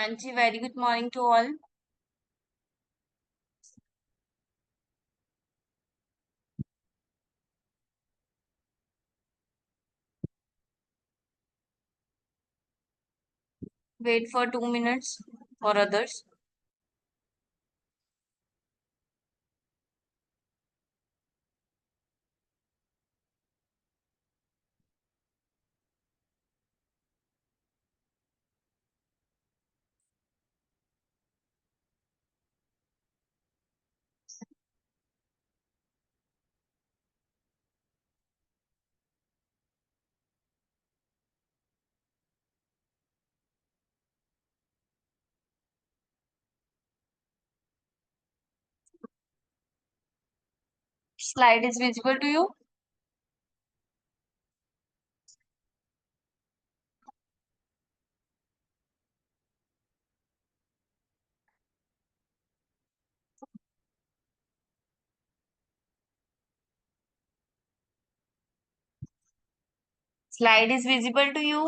हाँ जी, very good morning to all. Wait for 2 minutes for others. Slide is visible to you. Slide is visible to you.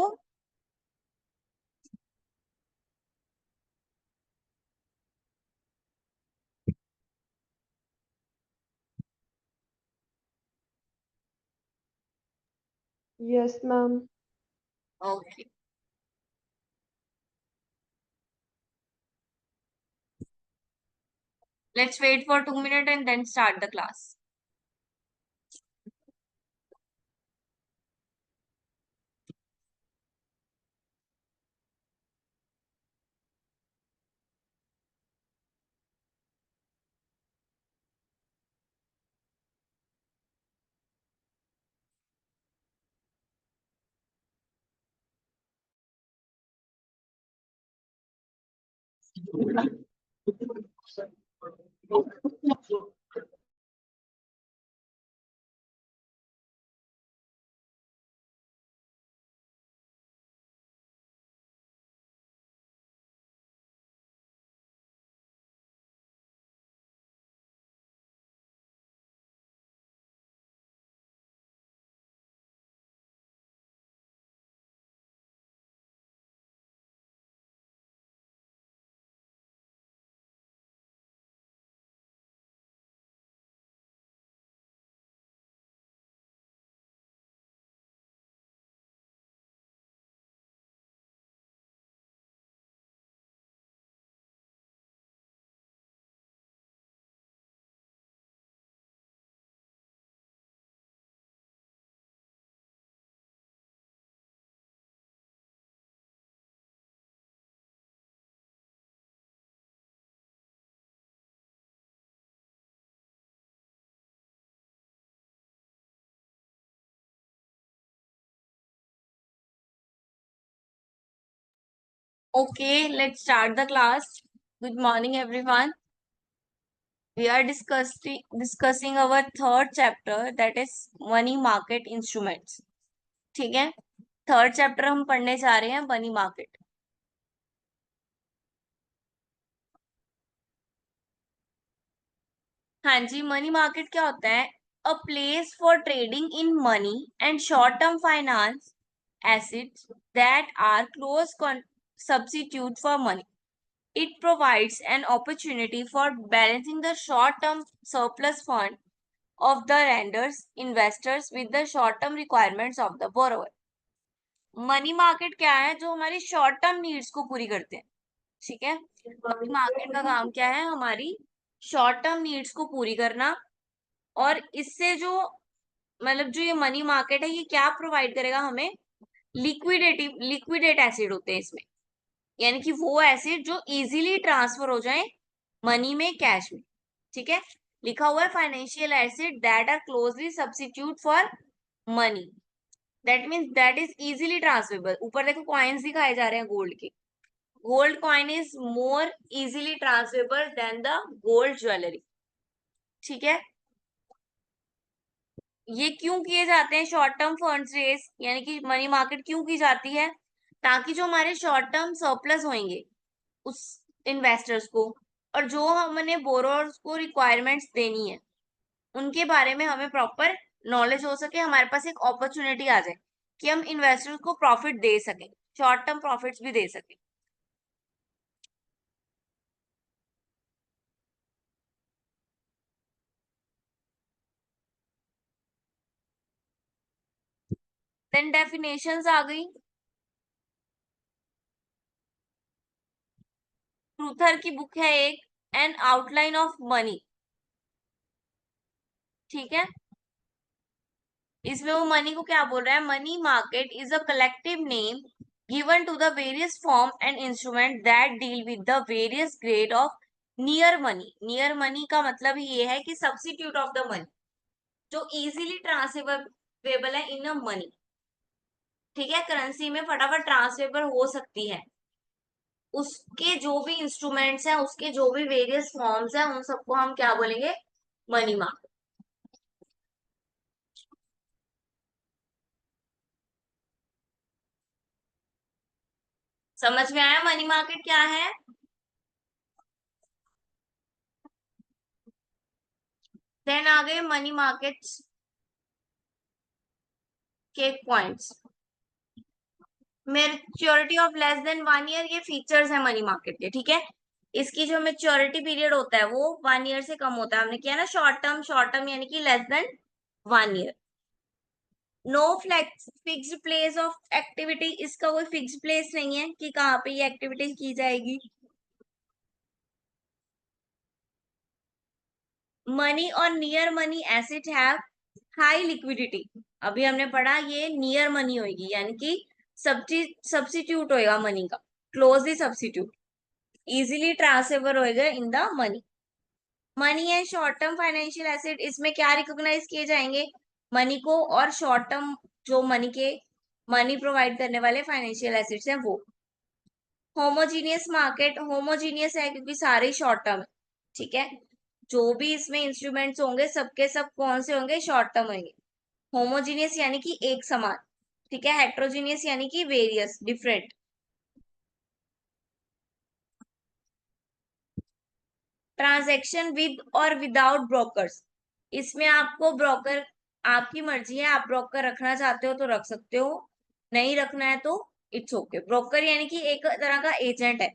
Yes, ma'am. Okay. Let's wait for 2 minutes and then start the class. Okay, let's start the class. Good morning, everyone. We are discussing our third chapter, that is money market instruments. ठीक है, third chapter हम पढ़ने जा रहे हैं money market. हाँ जी, money market क्या होता है? A place for trading in money and short term finance assets that are close substitute for money. It provides an opportunity for balancing the short-term surplus fund of the lenders, investors with the short-term requirements of the borrower. Money market क्या है? जो हमारी short term needs को पूरी करते हैं। ठीक है, मनी मार्केट का काम क्या है? हमारी शॉर्ट टर्म नीड्स को पूरी करना। और इससे जो मतलब जो ये मनी मार्केट है, ये क्या प्रोवाइड करेगा हमें? लिक्विडेट एसिड होते हैं इसमें, यानी कि वो एसिड जो इजीली ट्रांसफर हो जाए मनी में, कैश में। ठीक है, लिखा हुआ है financial asset that are closely substitute for money, that means that is easily transferable. ऊपर देखो कॉइन्स दिखाए जा रहे हैं गोल्ड के। Gold coin is more easily transferable than the gold jewellery. ठीक है, ये क्यों किए जाते हैं? शॉर्ट टर्म फंड्स रेस यानी कि मनी मार्केट क्यों की जाती है? ताकि जो हमारे शॉर्ट टर्म सरप्लस होंगे उस इन्वेस्टर्स को, और जो हमने बोरोअर्स को रिक्वायरमेंट्स देनी है, उनके बारे में हमें प्रॉपर नॉलेज हो सके, हमारे पास एक अपॉर्चुनिटी आ जाए कि हम इन्वेस्टर्स को प्रॉफिट दे सकें, शॉर्ट टर्म प्रॉफिट्स भी दे सकें। देन डेफिनेशंस आ गई। ट्रूथर की बुक है एक, एन आउटलाइन ऑफ मनी, ठीक है। इसमें वो मनी को क्या बोल रहा है, money market is a collective name given to the various form and instrument that deal with the various grade of near money. Near money का मतलब ये है कि सब्स्टिट्यूट ऑफ द मनी, जो इजीली ट्रांसफरेबल है इन अ मनी, ठीक है, currency में फटाफट ट्रांसफरेबल हो सकती है। उसके जो भी इंस्ट्रूमेंट्स हैं, उसके जो भी वेरियस फॉर्म्स हैं, उन सबको हम क्या बोलेंगे, मनी मार्केट। समझ में आया मनी मार्केट क्या है? देन आ गए मनी मार्केट्स के points. Maturity of less than 1 year, ये फीचर्स है मनी मार्केट के, ठीक है। इसकी जो मेच्योरिटी पीरियड होता है वो 1 ईयर से कम होता है। हमने किया ना शॉर्ट टर्म, शॉर्ट टर्म यानी कि less than 1 year. No flex fixed place of activity, इसका कोई फिक्स्ड प्लेस नहीं है कि कहाँ पे ये एक्टिविटी की जाएगी। मनी और near money asset have high liquidity. अभी हमने पढ़ा ये नियर मनी होगी, यानी कि सब्स्टिट्यूट होएगा मनी का, क्लोजली सब्स्टिट्यूट, इजीली ट्रांसफर होएगा in the money. Money and short term financial asset, इसमें क्या रिकॉग्नाइज किए जाएंगे, मनी को और शॉर्ट टर्म जो मनी प्रोवाइड करने वाले फाइनेंशियल एसेट्स हैं वो। होमोजीनियस मार्केट, होमोजीनियस है क्योंकि सारे शॉर्ट टर्म है, ठीक है। जो भी इसमें इंस्ट्रूमेंट्स होंगे सबके सब कौन से होंगे, शॉर्ट टर्म होंगे। होमोजीनियस यानी कि एक समान, ठीक है। हेट्रोजीनियस यानी कि वेरियस, डिफरेंट। ट्रांजैक्शन विद और विदाउट ब्रोकर्स, इसमें आपको ब्रोकर, आपकी मर्जी है, आप ब्रोकर रखना चाहते हो तो रख सकते हो, नहीं रखना है तो इट्स ओके। ब्रोकर यानी कि एक तरह का एजेंट है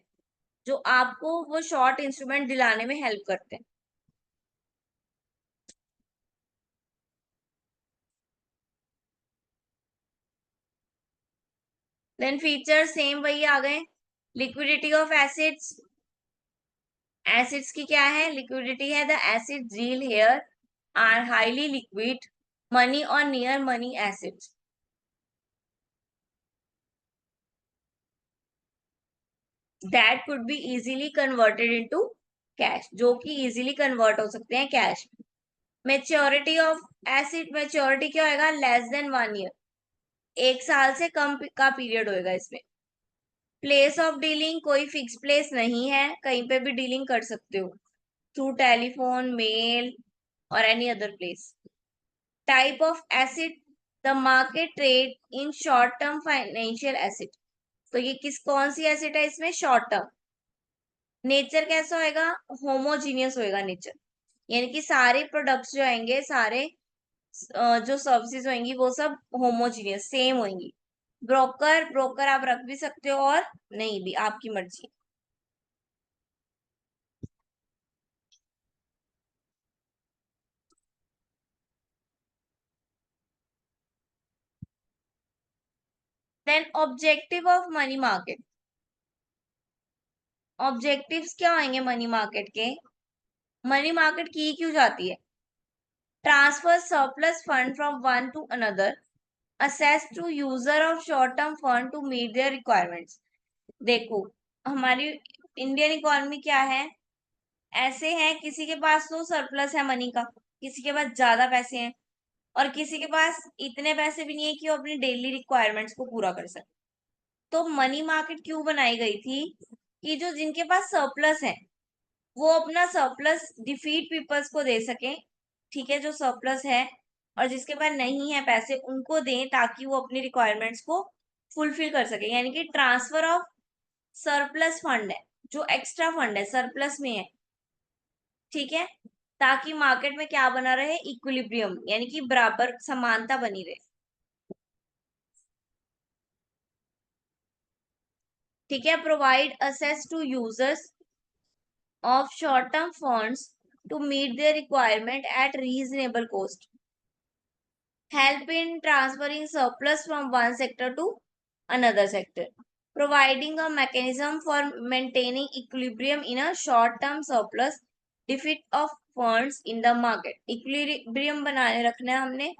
जो आपको वो शॉर्ट इंस्ट्रूमेंट दिलाने में हेल्प करते हैं। देन फीचर सेम वही आ गए। लिक्विडिटी ऑफ एसिड्स, एसिड्स की क्या है, लिक्विडिटी है, the assets deal here are highly liquid money और near money assets that could be easily converted into cash, जो कि इजीली कन्वर्ट हो सकते हैं cash. Maturity of assets, maturity क्या होगा, लेस देन 1 ईयर, 1 साल से कम का पीरियड होएगा इसमें। प्लेस ऑफ डीलिंग, कोई फिक्स प्लेस नहीं है, कहीं पे भी डीलिंग कर सकते हो, थ्रू टेलीफोन, मेल और any other place. Type of acid, the market trade in short term financial acid, तो ये कौन सी एसिड है इसमें, शॉर्ट टर्म। नेचर कैसा होएगा, होमोजीनियस होएगा नेचर, यानी कि सारे प्रोडक्ट्स जो आएंगे, सारे जो सर्विसेज होंगी वो सब होमोजीनियस सेम होंगी। ब्रोकर, ब्रोकर आप रख भी सकते हो और नहीं भी, आपकी मर्जी। Then objective of money market, objectives क्या होंगे मनी मार्केट के, मनी मार्केट की क्यों जाती है, transfer surplus fund from one to another, access to user of short term fund to meet their requirements. देखो हमारी इंडियन इकोनॉमी क्या है, ऐसे है किसी के पास तो सरप्लस है मनी का, किसी के पास ज्यादा पैसे हैं, और किसी के पास इतने पैसे भी नहीं है कि वो अपनी डेली रिक्वायरमेंट्स को पूरा कर सके। तो मनी मार्केट क्यों बनाई गई थी, कि जो जिनके पास सरप्लस है वो अपना सरप्लस डिफीट पीपल्स को दे सके, ठीक है, जो सरप्लस है, और जिसके पास नहीं है पैसे उनको दें ताकि वो अपनी रिक्वायरमेंट्स को फुलफिल कर सके, यानी कि ट्रांसफर ऑफ सरप्लस फंड है, जो एक्स्ट्रा फंड है सरप्लस में है, ठीक है, ताकि मार्केट में क्या बना रहे, इक्विलिब्रियम, यानी कि बराबर समानता बनी रहे, ठीक है। Provide access to users of short term funds to meet their requirement at reasonable cost, help in transferring surplus from one sector to another sector, providing a mechanism for maintaining equilibrium in a short-term surplus deficit of funds in the market. Equilibrium बनाने रखना है हमने,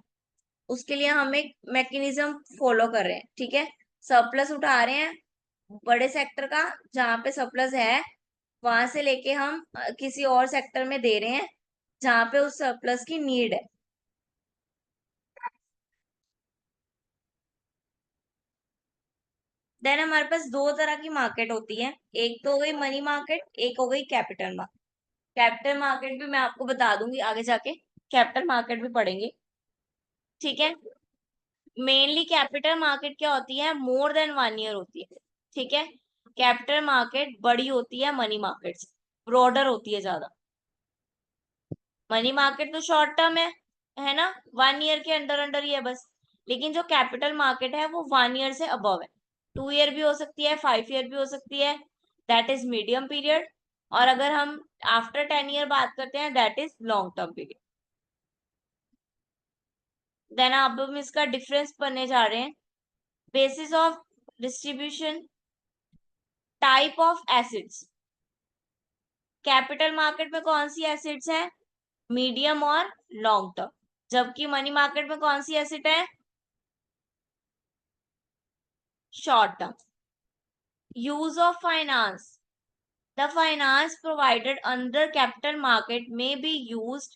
उसके लिए हम एक mechanism follow कर रहे हैं, ठीक है। सरप्लस उठा रहे हैं बड़े सेक्टर का, जहां पे सरप्लस है वहां से लेके हम किसी और सेक्टर में दे रहे हैं जहां पे उस सरप्लस की नीड है। देन हमारे पास दो तरह की मार्केट होती है, एक तो हो गई मनी मार्केट, एक हो गई कैपिटल मार्केट। कैपिटल मार्केट भी मैं आपको बता दूंगी आगे जाके, कैपिटल मार्केट भी पढ़ेंगे, ठीक है। मेनली कैपिटल मार्केट क्या होती है, मोर देन 1 ईयर होती है, ठीक है। कैपिटल मार्केट बड़ी होती है मनी मार्केट से, ब्रॉडर होती है ज्यादा। मनी मार्केट तो शॉर्ट टर्म है ना, 1 ईयर के अंडर अंडर ही है बस। लेकिन जो कैपिटल मार्केट है वो 1 ईयर से अबव है, 2 ईयर भी हो सकती है, 5 ईयर भी हो सकती है, दैट इज मीडियम पीरियड। और अगर हम आफ्टर 10 ईयर बात करते हैं, that is long term period. Then अब हम इसका डिफरेंस पढ़ने जा रहे हैं। Basis of distribution, type of assets. Capital market में कौन सी एसिड्स हैं, मीडियम और लॉन्ग टर्म, जबकि मनी मार्केट में कौन सी एसिड है, short term. Use of finance, the finance provided under capital market may be used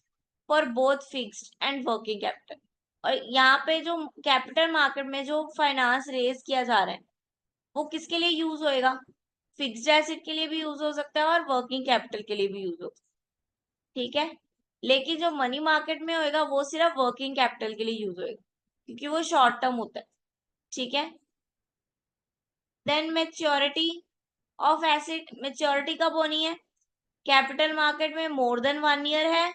for both fixed and working capital। और यहाँ पे जो कैपिटल मार्केट में जो फाइनेंस रेज किया जा रहा है वो किसके लिए यूज होएगा, फिक्स्ड एसेट के लिए भी यूज हो सकता है और वर्किंग कैपिटल के लिए भी यूज हो सकता है, ठीक है। लेकिन जो मनी मार्केट में होएगा वो सिर्फ वर्किंग कैपिटल के लिए यूज होएगा, क्योंकि वो शॉर्ट टर्म होता है, ठीक है। Then maturity of asset, maturity कब होनी है, कैपिटल मार्केट में मोर देन 1 ईयर है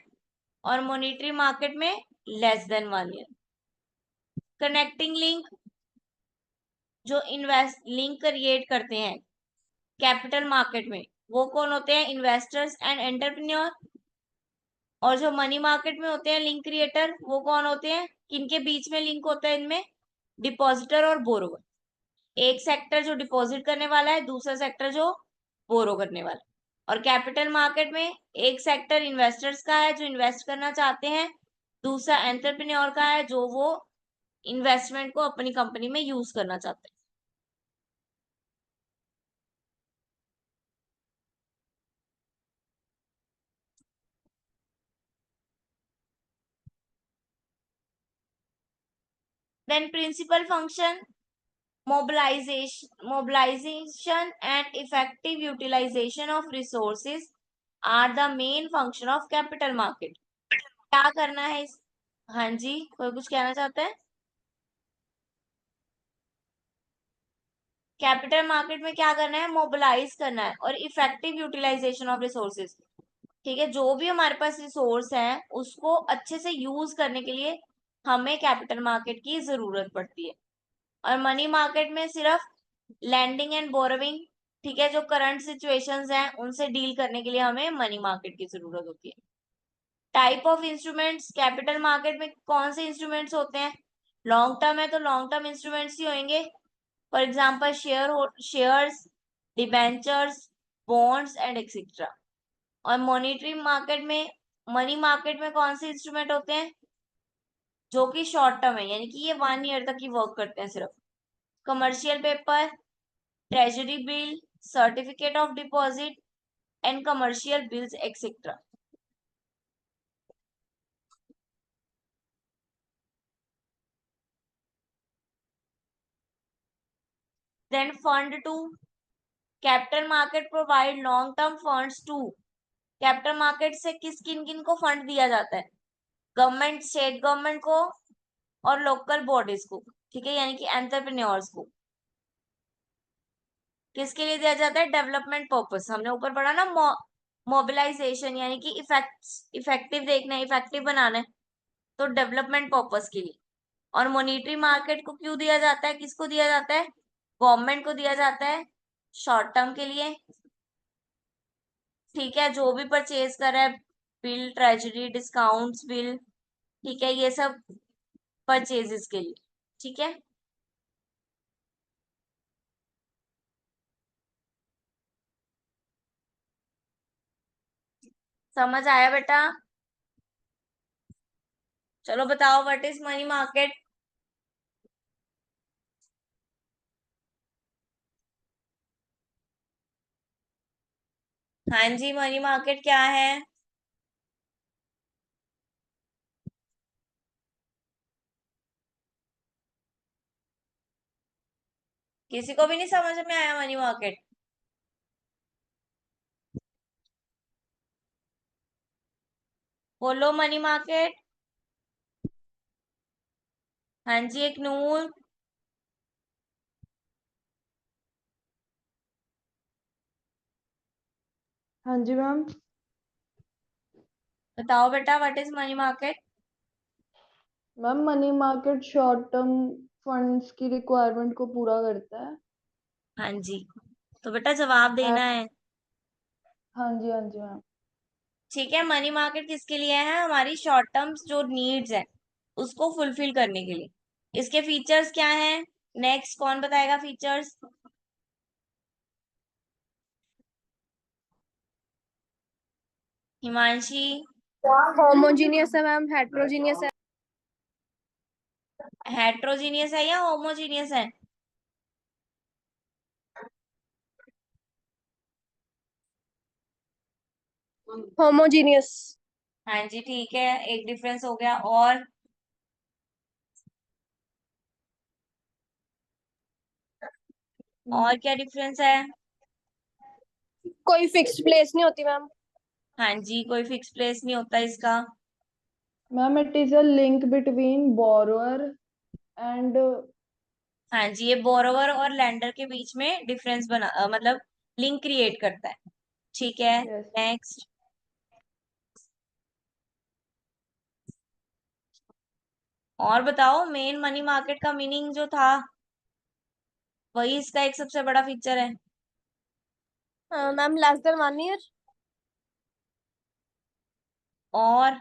और मॉनिटरी मार्केट में less than 1 year. Connecting link, जो इन्वेस्ट लिंक क्रिएट करते हैं कैपिटल मार्केट में वो कौन होते हैं, इन्वेस्टर्स एंड एंटरप्रेन्योर। और जो मनी मार्केट में होते हैं लिंक क्रिएटर, वो कौन होते हैं, किनके बीच में लिंक होता है इनमें, डिपॉजिटर और बोरोवर। एक सेक्टर जो डिपॉजिट करने वाला है, दूसरा सेक्टर जो बोरो करने वाला है। और कैपिटल मार्केट में एक सेक्टर इन्वेस्टर्स का है जो इन्वेस्ट करना चाहते हैं, दूसरा एंटरप्रेन्योर का है जो वो इन्वेस्टमेंट को अपनी कंपनी में यूज करना चाहते हैं। Then principal function, mobilization and effective utilization of resources are the main function of capital market। क्या करना है इस, हाँ जी कोई कुछ कहना चाहता है। कैपिटल मार्केट में क्या करना है, मोबिलाइज करना है और इफेक्टिव यूटिलाइजेशन ऑफ रिसोर्सेज, ठीक है। जो भी हमारे पास रिसोर्स है उसको अच्छे से यूज करने के लिए हमें कैपिटल मार्केट की जरूरत पड़ती है। और मनी मार्केट में सिर्फ लैंडिंग एंड बोरोविंग, ठीक है, जो करंट सिचुएशंस हैं उनसे डील करने के लिए हमें मनी मार्केट की जरूरत होती है। Type of instruments, capital market में कौन से इंस्ट्रूमेंट्स होते हैं, लॉन्ग टर्म है तो लॉन्ग टर्म इंस्ट्रूमेंट्स ही होंगे, for example shares, debentures, bonds and etcetera. और मॉनिटरी मार्केट में, मनी मार्केट में कौन से इंस्ट्रूमेंट होते हैं, जो कि शॉर्ट टर्म है, यानी कि ये 1 ईयर तक ही वर्क करते हैं सिर्फ, commercial paper, treasury bill, certificate of deposit and commercial bills etcetera. Then fund to, capital market provide long term funds to. Capital market से किस किन किन को फंड दिया जाता है, गवर्नमेंट, स्टेट गवर्नमेंट को और लोकल बॉडीज को, ठीक है, यानी कि एंटरप्रेन्योर्स को। किसके लिए दिया जाता है, डेवलपमेंट पर्पस, हमने ऊपर पढ़ा ना, मोबिलाइजेशन यानी कि इफेक्टिव देखना है, इफेक्टिव बनाना है, तो डेवलपमेंट पर्पस के लिए। और मॉनिटरी मार्केट को क्यों दिया जाता है, किसको दिया जाता है, गवर्नमेंट को दिया जाता है, शॉर्ट टर्म के लिए, ठीक है। जो भी परचेज कर रहा है, बिल, ट्रेजरी, डिस्काउंट्स, बिल, ठीक है, ये सब परचेजेस के लिए। ठीक है, समझ आया बेटा? चलो बताओ, व्हाट इज मनी मार्केट? हाँ जी, मनी मार्केट क्या है? किसी को भी नहीं समझ में आया मनी मार्केट? बोलो मनी मार्केट। हाँ जी, एक नूर। हाँ जी मैम। बताओ बेटा, what is money market? Ma'am money market short term funds की रिक्वायरमेंट को पूरा करता है। हाँ जी, तो बेटा जवाब देना एंड है। हाँ जी, हाँ जी मैम। ठीक है, मनी मार्केट किसके लिए है? हमारी शॉर्ट टर्म जो नीड्स है उसको फुलफिल करने के लिए। इसके फीचर्स क्या हैं? नेक्स्ट कौन बताएगा फीचर्स? हिमांशी। होमोजीनियस है मैम, हेट्रोजीनियस है। हेट्रोजीनियस है या होमोजीनियस है? होमोजीनियस। हाँ जी, ठीक है, एक डिफरेंस हो गया। और क्या डिफरेंस है? कोई फिक्स्ड प्लेस नहीं होती मैम। हाँ जी, कोई फिक्स प्लेस नहीं होता इसका। Ma'am it is a link between borrower and हाँ जी, ये बोरोवर और लेंडर के बीच में डिफरेंस मतलब लिंक क्रिएट करता है। ठीक है, यस। नेक्स्ट। और बताओ, मेन मनी मार्केट का मीनिंग जो था वही इसका एक सबसे बड़ा फीचर है। Ma'am less than 1 year. और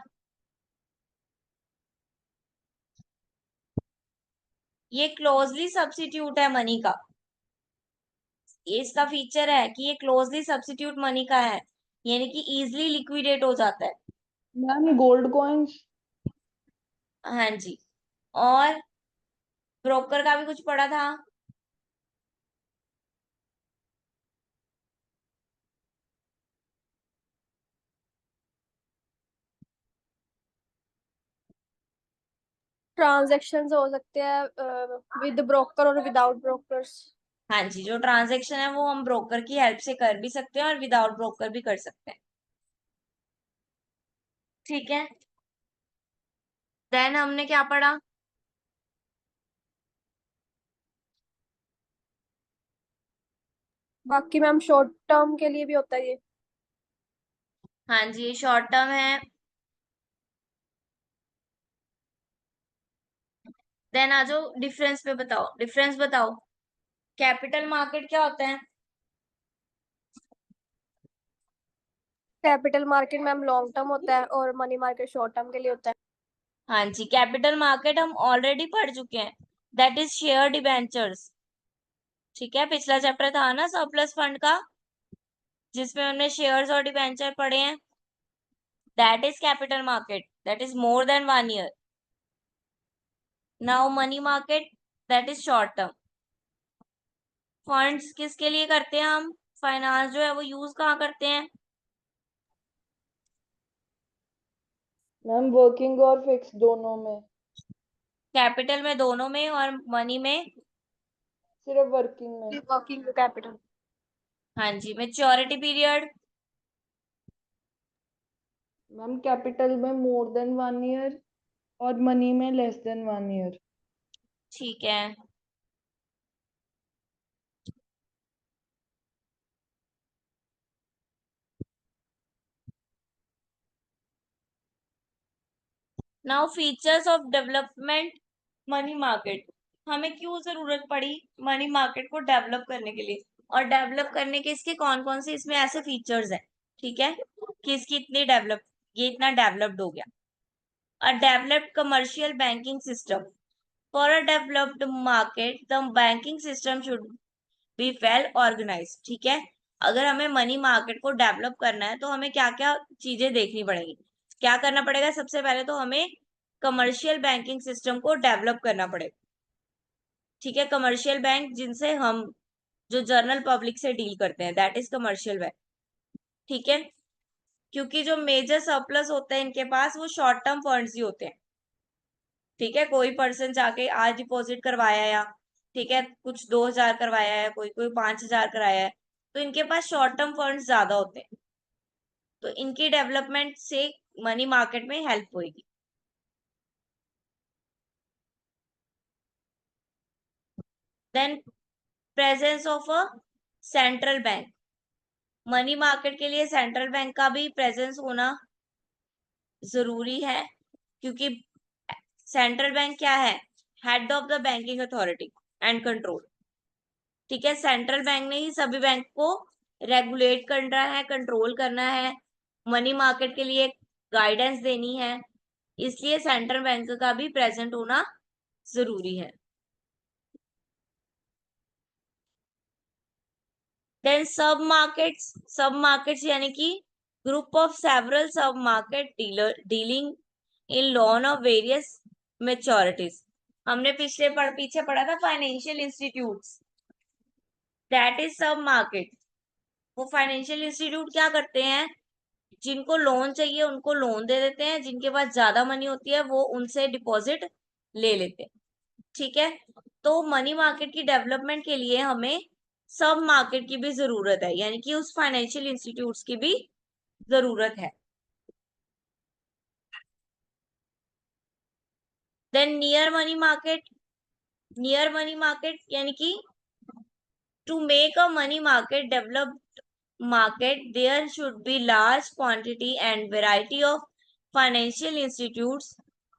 ये क्लोजली सब्स्टिट्यूट है मनी का। ये इसका फीचर है कि ये क्लोजली सब्स्टिट्यूट मनी का है, यानी कि इजिली लिक्विडेट हो जाता है। Ma'am gold coins. हाँ जी। और ब्रोकर का भी कुछ पड़ा था। ट्रांजेक्शन हो सकते हैं विद ब्रोकर और विदाउट ब्रोकर्स। हाँ जी, जो ट्रांजेक्शन है वो हम ब्रोकर की हेल्प से कर भी सकते हैं और विदाउट ब्रोकर भी कर सकते हैं। ठीक है, देन हमने क्या पढ़ा? बाकी मैम शॉर्ट टर्म के लिए भी होता है ये। हाँ जी, ये शॉर्ट टर्म है। देन आ जाओ डिफरेंस पे, बताओ डिफरेंस बताओ। कैपिटल मार्केट क्या होता है? Capital market ma'am long term होता है और मनी मार्केट शॉर्ट टर्म के लिए होता है। हाँ जी, कैपिटल मार्केट हम ऑलरेडी पढ़ चुके हैं, दैट इज शेयर डिबेंचर्स। ठीक है, पिछला चैप्टर था ना सरप्लस फंड का, जिसमें हमने शेयर्स और डिबेंचर पढ़े हैं। That is capital market, that is more than 1 year. Now money market, that is short term. Funds किसके लिए करते हैं हम? फाइनेंस जो है वो यूज कहाँ करते हैं? मैम वर्किंग और फिक्स दोनों में। कैपिटल में दोनों में, और मनी में? सिर्फ वर्किंग में। Working capital. हाँ जी, मेच्योरिटी पीरियड? मैम कैपिटल में मोर देन 1 ईयर और मनी में लेस देन 1 ईयर। ठीक है, now features of development money market. हमें क्यों जरूरत पड़ी मनी मार्केट को डेवलप करने के लिए, और डेवलप करने के इसके कौन कौन से इसमें ऐसे फीचर्स हैं? ठीक है, कि इसकी इतनी डेवलप, ये इतना डेवलप्ड हो गया। a developed commercial banking system. For a developed market, the banking system should be well organized. ठीक है, अगर हमें मनी मार्केट को डेवलप करना है तो हमें क्या क्या चीजें देखनी पड़ेगी, क्या करना पड़ेगा? सबसे पहले तो हमें कमर्शियल बैंकिंग सिस्टम को डेवलप करना पड़ेगा। ठीक है, कमर्शियल बैंक जिनसे हम जो जनरल पब्लिक से डील करते हैं, दैट इज कमर्शियल बैंक। ठीक है, क्योंकि जो मेजर सरप्लस होते हैं इनके पास, वो शॉर्ट टर्म फंड्स ही होते हैं। ठीक है, कोई पर्सन जाके आज डिपॉजिट करवाया, या ठीक है कुछ 2,000 करवाया है, कोई कोई 5,000 कराया है, तो इनके पास शॉर्ट टर्म फंड्स ज्यादा होते हैं, तो इनकी डेवलपमेंट से मनी मार्केट में हेल्प होगी। Then presence of a central bank, money market के लिए सेंट्रल बैंक का भी प्रेजेंस होना जरूरी है, क्योंकि सेंट्रल बैंक क्या है? Head of the banking authority and control. ठीक है, सेंट्रल बैंक ने ही सभी बैंक को रेगुलेट करना है, कंट्रोल करना है, मनी मार्केट के लिए गाइडेंस देनी है, इसलिए सेंट्रल बैंक का भी प्रेजेंट होना जरूरी है। देन सब मार्केट्स यानी कि ग्रुप ऑफ सेवरल सब market dealing in loan of various maturities. हमने पीछे पढ़ा था फाइनेंशियल इंस्टीट्यूट्स, दैट इज सब मार्केट। वो फाइनेंशियल इंस्टीट्यूट क्या करते हैं? जिनको लोन चाहिए उनको लोन दे देते हैं, जिनके पास ज्यादा मनी होती है वो उनसे डिपॉजिट ले लेते हैं। ठीक है, तो मनी मार्केट की डेवलपमेंट के लिए हमें सब मार्केट की भी जरूरत है, यानी कि उस फाइनेंशियल इंस्टीट्यूट्स की भी जरूरत है। देन नियर मनी मार्केट यानी कि to make a money market developed market, there should be large quantity and variety of financial institutes.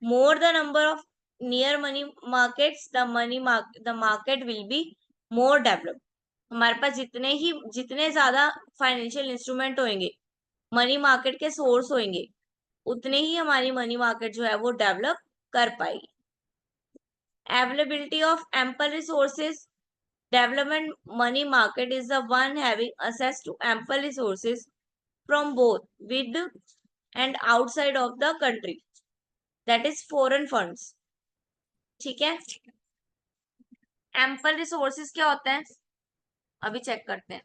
More the number of near money markets, the market will be more developed. हमारे पास जितने ज्यादा financial instrument होंगे, money market के source होंगे, उतने ही हमारी money market जो है वो डेवलप कर पाएगी। Availability of ample resources, development money market is the one having access to ample resources from both with and outside of the country, that is foreign funds। ठीक है, ample resources क्या होता है अभी चेक करते हैं।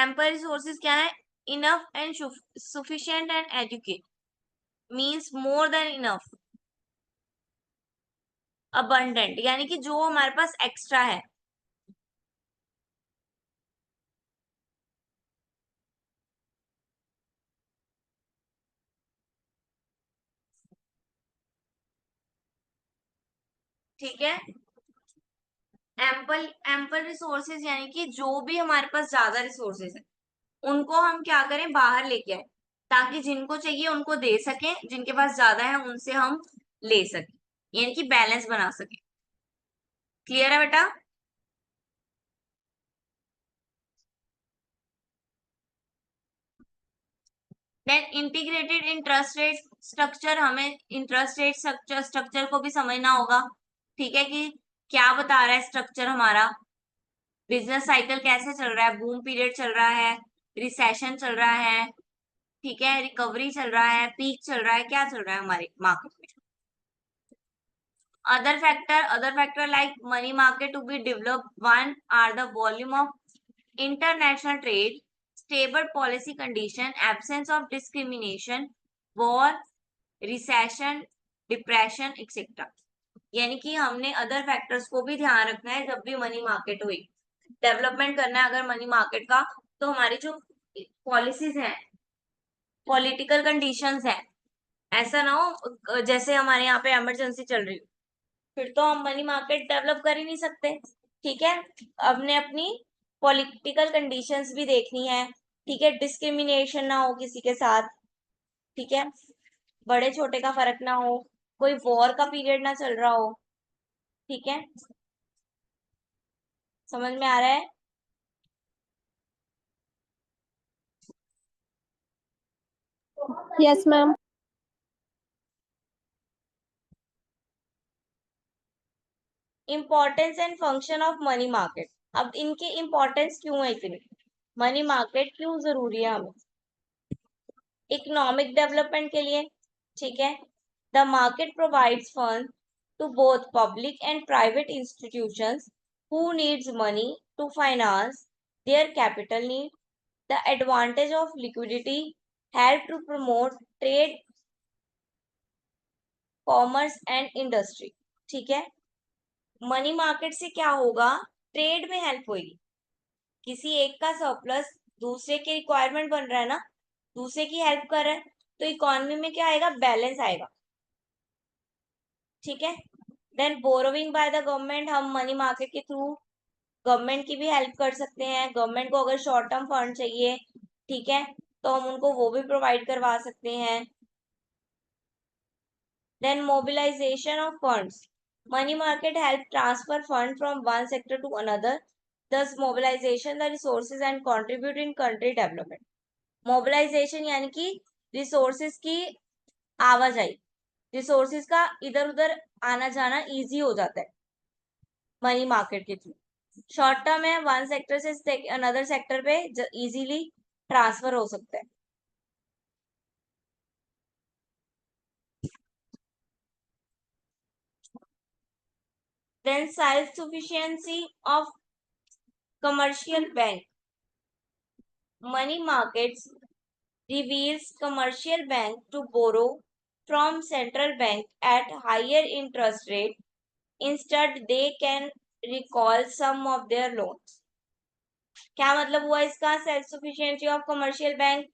ample resources क्या है? enough and sufficient and adequate means more than enough, abundant यानी कि जो हमारे पास एक्स्ट्रा है। ठीक है, एम्पल रिसोर्सेज यानी कि जो भी हमारे पास ज्यादा रिसोर्सेज है उनको हम क्या करें? बाहर लेके आए, ताकि जिनको चाहिए उनको दे सकें, जिनके पास ज्यादा है उनसे हम ले सकें, यानी कि बैलेंस बना सकें। क्लियर है बेटा? Then integrated interest rate structure, हमें इंटरेस्ट रेट स्ट्रक्चर को भी समझना होगा। ठीक है, कि क्या बता रहा है स्ट्रक्चर हमारा, बिजनेस साइकिल कैसे चल रहा है, बूम पीरियड चल रहा है, रिसेशन चल रहा है, ठीक है, रिकवरी चल रहा है, पीक चल रहा है, क्या चल रहा है हमारे मार्केट में। other factor like money market to be developed, one are the volume of international trade, stable policy condition, absence of discrimination, war, recession, depression, etc। यानी कि हमने अदर फैक्टर्स को भी ध्यान रखना है जब भी मनी मार्केट हुई डेवलपमेंट करना है अगर मनी मार्केट का, तो हमारी जो पॉलिसीज हैं, पॉलिटिकल कंडीशंस हैं, ऐसा ना हो जैसे हमारे यहाँ पे इमरजेंसी चल रही हो, फिर तो हम मनी मार्केट डेवलप कर ही नहीं सकते। ठीक है, हमने अपनी पॉलिटिकल कंडीशंस भी देखनी है, ठीक है, डिस्क्रिमिनेशन ना हो किसी के साथ, ठीक है, बड़े छोटे का फर्क ना हो, कोई वॉर का पीरियड ना चल रहा हो, ठीक है, समझ में आ रहा है? Yes, ma'am. Importance and function of money market. अब इनकी इंपॉर्टेंस क्यों है इतनी, मनी मार्केट क्यों जरूरी है हमें? इकोनॉमिक डेवलपमेंट के लिए, ठीक है, the market provides fund to both public and private institutions who needs money to finance their capital need. The advantage of liquidity help to promote trade, commerce and industry, ठीक है। Money market से क्या होगा, trade में help होगी, किसी एक का सरप्लस दूसरे के रिक्वायरमेंट बन रहा है ना, दूसरे की हेल्प कर रहा है, तो इकोनॉमी में क्या आएगा, बैलेंस आएगा, ठीक है। Then borrowing by the government, हम मनी मार्केट के थ्रू गवर्नमेंट की भी हेल्प कर सकते हैं, गवर्नमेंट को अगर शॉर्ट टर्म फंड चाहिए, ठीक है, तो हम उनको वो भी प्रोवाइड करवा सकते हैं। Then mobilization of funds, money market help transfer fund from one sector to another, thus mobilization the resources and contribute in country development. Mobilization यानी कि रिसोर्सेज की आवाजाही, रिसोर्सेज का इधर उधर आना जाना इजी हो जाता है मनी मार्केट के थ्रू। शॉर्ट टर्म है, वन सेक्टर से अनदर सेक्टर पे इजीली ट्रांसफर हो सकता है। Then self sufficiency of commercial bank, money markets reveals commercial bank to borrow from central bank at higher interest rate. Instead, they can recall some of their loans. क्या मतलब हुआ इसका, self sufficiency of commercial bank,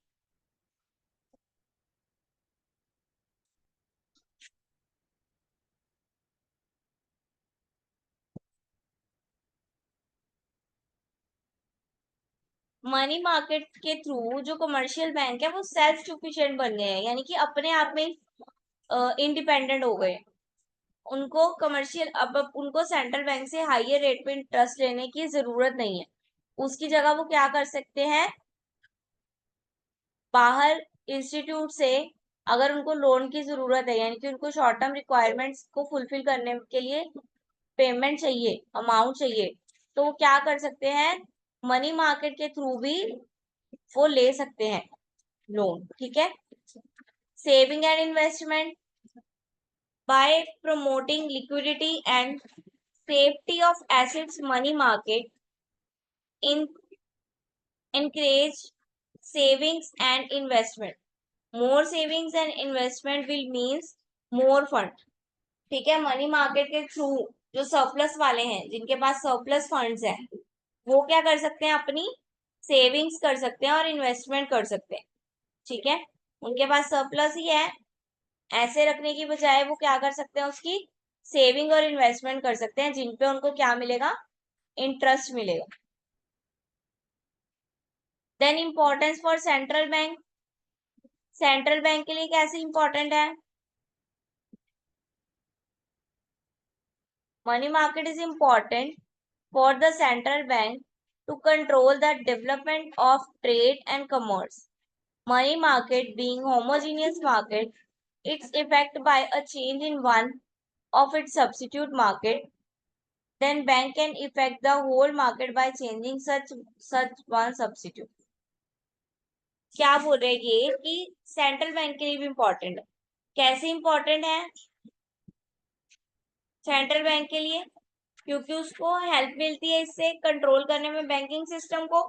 money market के through जो commercial bank है वो self sufficient बन गए हैं, यानी कि अपने आप में इंडिपेंडेंट हो गए। उनको कमर्शियल, अब उनको सेंट्रल बैंक से हाईयर रेट पे इंटरेस्ट लेने की जरूरत नहीं है, उसकी जगह वो क्या कर सकते हैं, बाहर इंस्टीट्यूट से अगर उनको लोन की जरूरत है, यानी कि उनको शॉर्ट टर्म रिक्वायरमेंट्स को फुलफिल करने के लिए पेमेंट चाहिए, अमाउंट चाहिए, तो वो क्या कर सकते हैं, मनी मार्केट के थ्रू भी वो ले सकते हैं लोन, ठीक है। Saving and investment, bye promoting liquidity and safety of assets, money market in encourage savings and investment. More savings and investment will means more fund, ठीक है। मनी मार्केट के थ्रू जो सरप्लस वाले हैं, जिनके पास सरप्लस फंड्स हैं, वो क्या कर सकते हैं, अपनी सेविंग्स कर सकते हैं और इन्वेस्टमेंट कर सकते हैं, ठीक है। उनके पास सरप्लस ही है, ऐसे रखने की बजाय वो क्या कर सकते हैं, उसकी सेविंग और इन्वेस्टमेंट कर सकते हैं, जिनपे उनको क्या मिलेगा, इंटरेस्ट मिलेगा। Then importance for central bank, central bank के लिए कैसे इंपॉर्टेंट है, money market is important for the central bank to control the development of trade and commerce. Money market being homogeneous market, its effect by a change in one of its substitute market, then bank can affect the whole market by changing such one substitute. क्या बोल रहे हैं ये कि central bank के लिए भी important है, कैसे इंपॉर्टेंट है सेंट्रल बैंक के लिए, क्योंकि उसको हेल्प मिलती है इससे कंट्रोल करने में बैंकिंग सिस्टम को,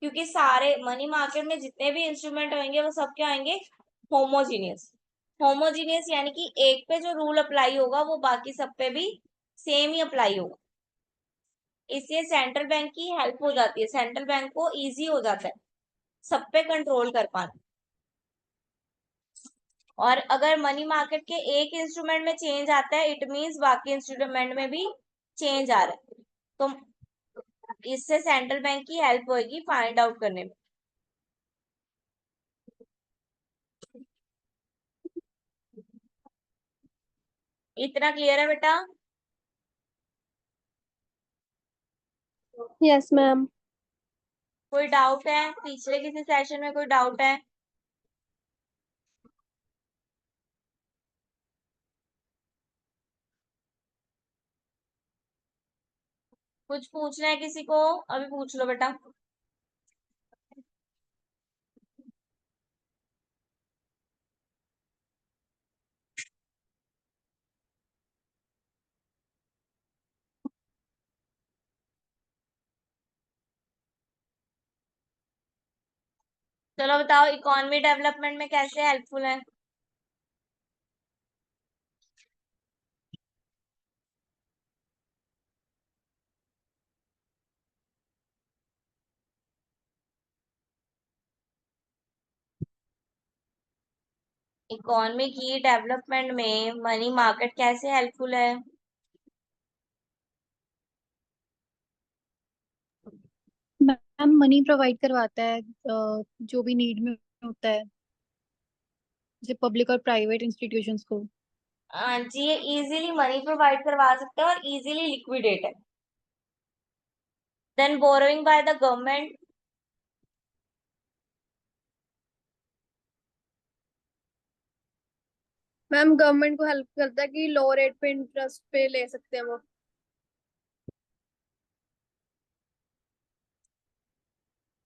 क्योंकि सारे मनी मार्केट में जितने भी इंस्ट्रूमेंट होंगे वो सब क्या होंगे, होमोजीनियस। होमोजीनियस यानी कि एक पे जो रूल अप्लाई होगा वो बाकी सब पे भी सेम ही अप्लाई होगा, इसलिए सेंट्रल बैंक की हेल्प हो जाती है, सेंट्रल बैंक को इजी हो जाता है सब पे कंट्रोल कर पाना। और अगर मनी मार्केट के एक इंस्ट्रूमेंट में चेंज आता है, इट मीन्स बाकी इंस्ट्रूमेंट में भी चेंज आ रहा है, तो इससे सेंट्रल बैंक की हेल्प होगी फाइंड आउट करने में। इतना क्लियर है बेटा? Yes ma'am. कोई डाउट है? पिछले किसी सेशन में कोई डाउट है? कुछ पूछना है किसी को? अभी पूछ लो बेटा। चलो बताओ, इकोनॉमी डेवलपमेंट में कैसे हेल्पफुल है? इकोनॉमी की डेवलपमेंट में मनी मार्केट कैसे हेल्पफुल है? मैम मनी प्रोवाइड करवाता है जो भी नीड में होता है, जैसे पब्लिक और प्राइवेट इंस्टीट्यूशंस को। हाँ जी, ये इजीली मनी प्रोवाइड करवा सकते हैं और इजीली लिक्विडेट है। Then borrowing by the government. Ma'am government को हेल्प करता है कि लो रेट पे इंटरेस्ट पे ले सकते हैं वो।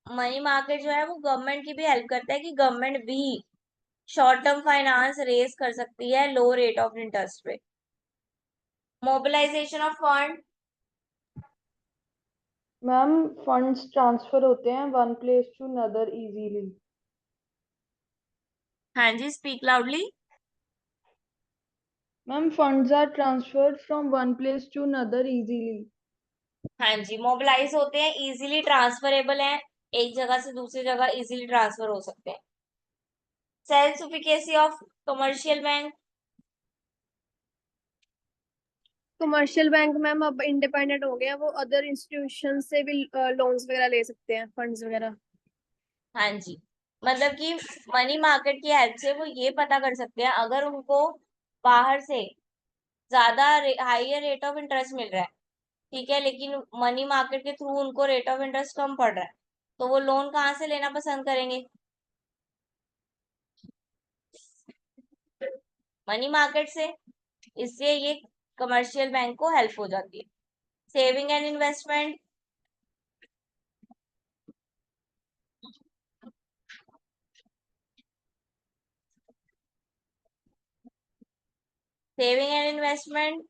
मनी मार्केट जो है वो गवर्नमेंट की भी हेल्प करता है कि गवर्नमेंट भी शॉर्ट टर्म फाइनेंस रेज कर सकती है लो रेट ऑफ इंटरेस्ट पे। Mobilization of fund. Ma'am funds transfer होते हैं one place to another easily. हाँ जी, speak loudly. Ma'am funds are transferred from one place to another easily. हाँ जी, मोबिलाइज होते हैं, इजीली ट्रांसफरेबल है, एक जगह से दूसरी जगह इजीली ट्रांसफर हो सकते हैं। Self sufficiency of commercial bank. Commercial bank ma'am अब इंडिपेंडेंट हो गए हैं, वो अदर इंस्टीट्यूशन से भी लोन्स वगैरह ले सकते हैं, फंड्स वगैरह। हाँ जी, मतलब कि मनी मार्केट की हेल्प से वो ये पता कर सकते हैं अगर उनको बाहर से ज्यादा हाइयर रेट ऑफ इंटरेस्ट मिल रहा है, ठीक है, लेकिन मनी मार्केट के थ्रू उनको रेट ऑफ इंटरेस्ट कम पड़ रहा है, तो वो लोन कहाँ से लेना पसंद करेंगे? मनी मार्केट से। इसलिए ये कमर्शियल बैंक को हेल्प हो जाती है। Saving and investment. Saving and investment.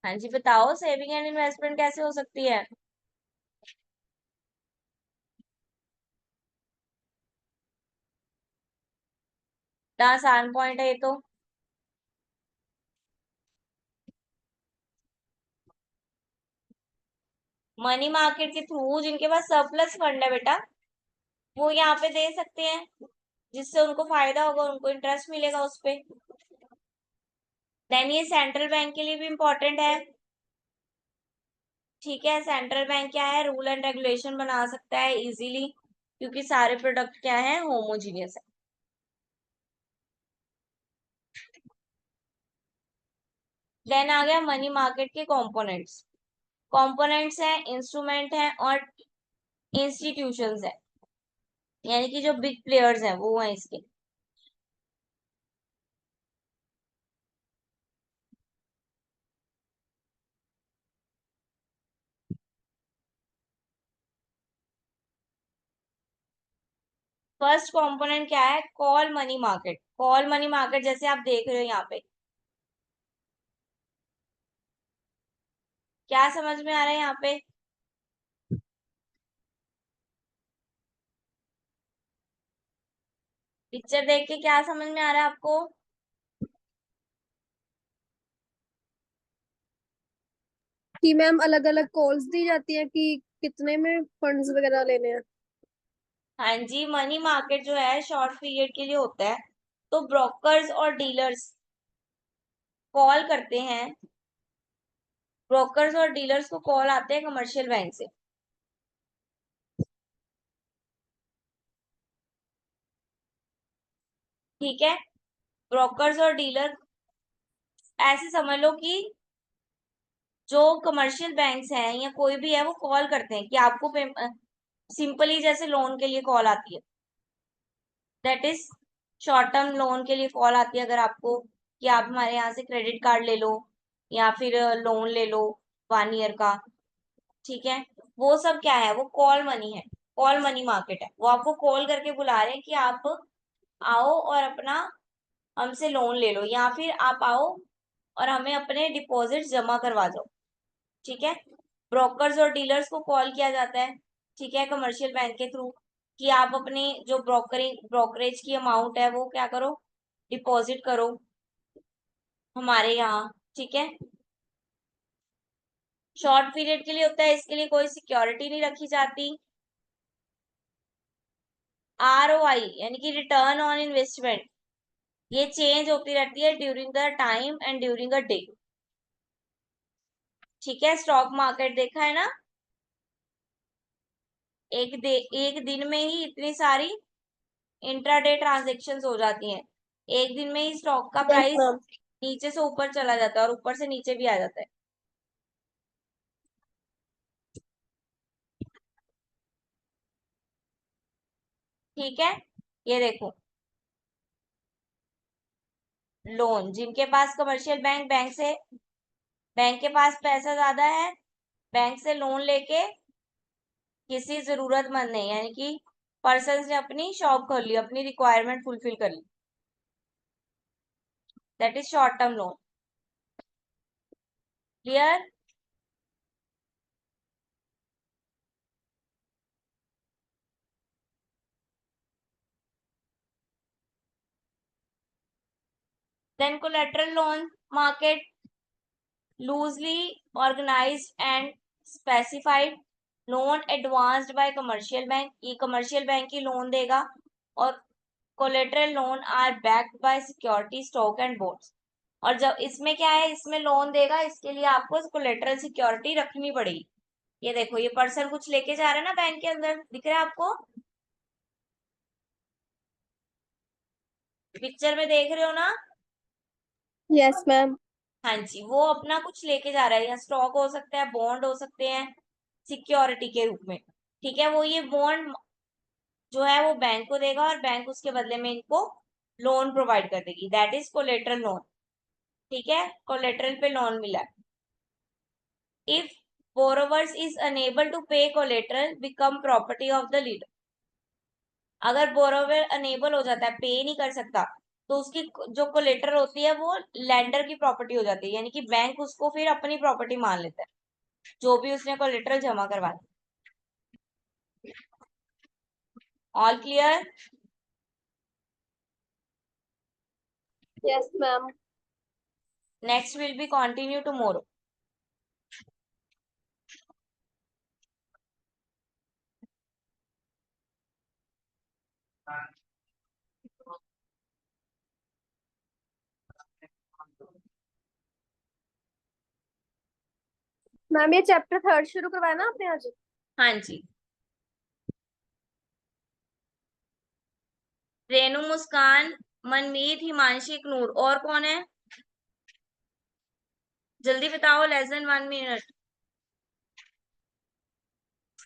हाँ जी बताओ, सेविंग एंड इन्वेस्टमेंट कैसे हो सकती है? इतना आसान पॉइंट है ये तो। मनी मार्केट के थ्रू जिनके पास सरप्लस फंड है बेटा, वो यहाँ पे दे सकते हैं, जिससे उनको फायदा होगा, उनको इंटरेस्ट मिलेगा उस पे। देन ये सेंट्रल बैंक के लिए भी इम्पोर्टेंट है। ठीक है, सेंट्रल बैंक क्या है, रूल एंड रेगुलेशन बना सकता है इजीली, क्योंकि सारे प्रोडक्ट क्या है, होमोजीनियस है। देन आ गया मनी मार्केट के कंपोनेंट्स। कंपोनेंट्स हैं, इंस्ट्रूमेंट हैं और इंस्टीट्यूशंस हैं, यानी कि जो बिग प्लेयर्स हैं वो हैं इसके। फर्स्ट कंपोनेंट क्या है, call money market. Call money market जैसे आप देख रहे हो यहाँ पे, क्या समझ में आ रहा है यहाँ पे? पिक्चर देख के क्या समझ में आ रहा है आपको? कि मैम अलग अलग कॉल्स दी जाती है कि कितने में फंड्स वगैरह लेने हैं। हाँ जी, मनी मार्केट जो है शॉर्ट पीरियड के लिए होता है, तो ब्रोकर्स और डीलर्स कॉल करते हैं ब्रोकर्स और डीलर्स को कॉल आते हैं कमर्शियल बैंक से। ठीक है, ब्रोकर्स और डीलर ऐसे समझ लो कि जो कमर्शियल बैंक्स हैं या कोई भी है वो कॉल करते हैं कि आपको सिंपली जैसे लोन के लिए कॉल आती है, that is short term loan के लिए कॉल आती है अगर आपको कि आप हमारे यहाँ से क्रेडिट कार्ड ले लो या फिर लोन ले लो 1 ईयर का। ठीक है, वो सब क्या है, वो कॉल मनी है, कॉल मनी मार्केट है। वो आपको कॉल करके बुला रहे हैं कि आप आओ और अपना हमसे लोन ले लो या फिर आप आओ और हमें अपने डिपॉजिट जमा करवा जाओ। ठीक है, ब्रोकर्स और डीलर्स को कॉल किया जाता है, ठीक है, कमर्शियल बैंक के थ्रू कि आप अपनी जो ब्रोकरेज की अमाउंट है वो क्या करो, डिपॉजिट करो हमारे यहाँ। ठीक है, शॉर्ट पीरियड के लिए होता है, इसके लिए कोई सिक्योरिटी नहीं रखी जाती। ROI यानी कि रिटर्न ऑन इन्वेस्टमेंट, ये चेंज होती रहती है during the time and during a day. ठीक है, स्टॉक मार्केट देखा है ना, एक दिन में ही इतनी सारी इंट्राडे ट्रांजैक्शंस हो जाती हैं। एक दिन में ही स्टॉक का यस प्राइस मैम। नीचे से ऊपर चला जाता है और ऊपर से नीचे भी आ जाता है। ठीक है, ये देखो लोन, जिनके पास कमर्शियल बैंक के पास पैसा ज्यादा है, बैंक से लोन लेके किसी जरूरतमंद ने यानी कि पर्सन ने अपनी शॉप खोल ली, अपनी रिक्वायरमेंट फुलफिल कर ली, that is short term loan. Clear? Then collateral loan market, loosely organized and specified, loan advanced by commercial bank, ये कमर्शियल बैंक ही लोन देगा, और collateral loan are backed by security stock and bonds. और जब इसमें क्या है, इसमें लोन देगा, इसके लिए आपको कोलेटरल सिक्योरिटी रखनी पड़ेगी। ये देखो, ये पर्सन कुछ लेके जा रहा है ना बैंक के अंदर, दिख रहा है आपको, पिक्चर में देख रहे हो ना? Yes ma'am. हाँ जी, वो अपना कुछ लेके जा रहा है, या स्टॉक हो सकता है, बॉन्ड हो सकते हैं सिक्योरिटी के रूप में। ठीक है, वो ये बॉन्ड जो है वो बैंक को देगा और बैंक उसके बदले में इनको लोन प्रोवाइड कर देगी, दैट इज कोलेटरल लोन। ठीक है, कोलेटरल पे लोन मिला। If borrowers is unable to pay collateral become property of the lender, अगर बोरोवर अनेबल हो जाता है, पे नहीं कर सकता, तो उसकी जो कोलेटर होती है वो लैंडर की प्रॉपर्टी हो जाती है, यानी कि बैंक उसको फिर अपनी प्रॉपर्टी मान लेता है, जो भी उसने कोलेटरल जमा करवाया। All clear? Yes ma'am. Next will be continue tomorrow. Ma'am ये चैप्टर 3 शुरू करवाया ना आपने आज? हाँ जी, रेनू, मुस्कान, मनमीत, हिमांशी, नूर, और कौन है? जल्दी बताओ, लेस देन 1 मिनट।